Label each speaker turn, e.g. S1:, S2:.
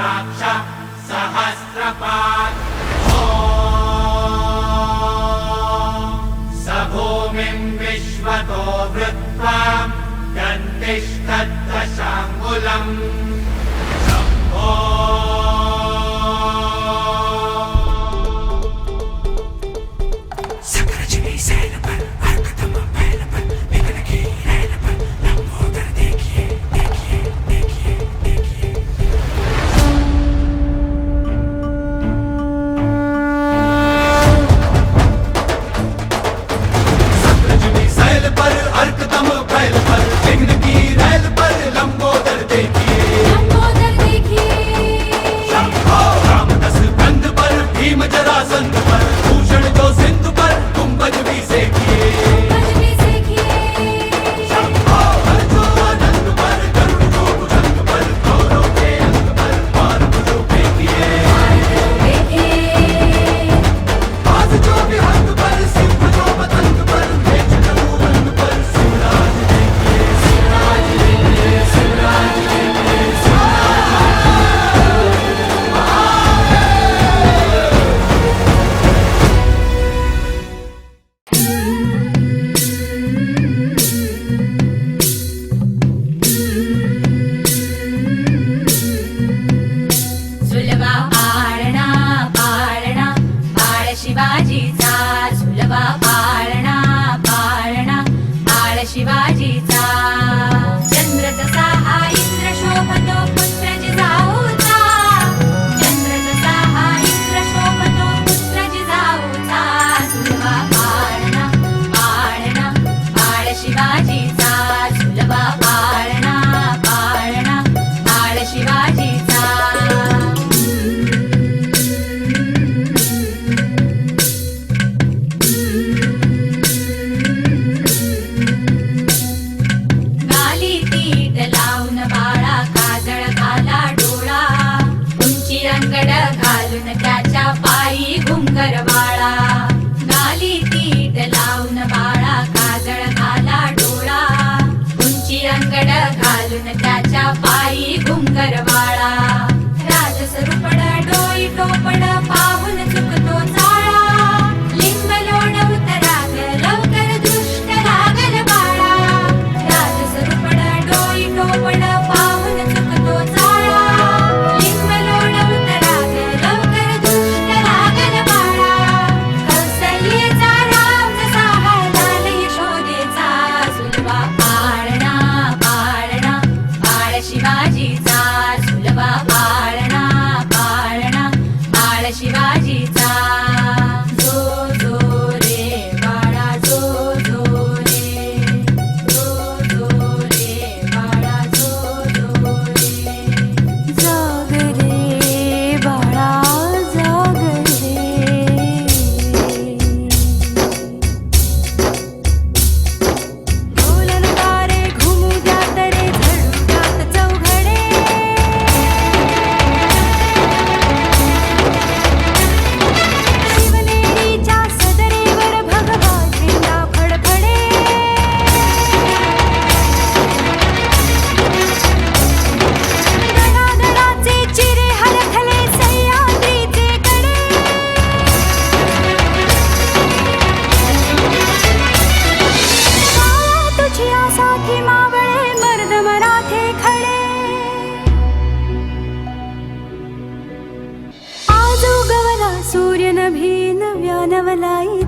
S1: रुद्राक्ष सहस्रपात् स भूमिं विश्वतो वृत्वा गन्तिष्ठद्दशाङ्गुलम् शम्भो
S2: शिवाजीचा चंद्र तसा हा इंद्र शोभतो पुत्र जिजाऊचा चंद्र तसा हा इंद्र शोभतो पुत्र जिजाऊचा सुलभा पाळणा पाळणा बाळ शिवाजीचा सुलभा पाळणा पाळणा बाळ शिवाजीचा त्याच्या पायी घुंगरवाळा गाली तीट लावून बाळा काजळ घाला डोळा उंची अंगड घालून त्याच्या पायी घुंगरवाळा राजसरूपड डोई टोपड पाहून चुकतो चाळा लिंब लोण उतराग लवकर दृष्ट लागल बाळा राजसरूपड डोई टोपड पाहून चुकतो चाळा लिंब लोण उतराग लवकर दृष्ट लागल बाळा कौसल्येचा राम जसा लाल यशोदेचा सुलभा पाळणा पाळणा बाळ शिवाजीचा सुलभा पाळणा पाळणा बाळ शिवाजीचा जो जो रे बाळा जो जो रे जो जो रे बाळा जो जो रे
S3: जाग रे बाळा जाग रे बोलन तारे घुमू द्यात रे झडू द्यात चौघडे शिवनेरीच्या सदरेवर भगवा झेंडा फडफडे धडाधडाचे चिरे हलखले सह्याद्रीचे कडे तुझी आसाखी मावळे मर्द मराठे खडे आज उगवला सूर्य नभी नव्या नवलाई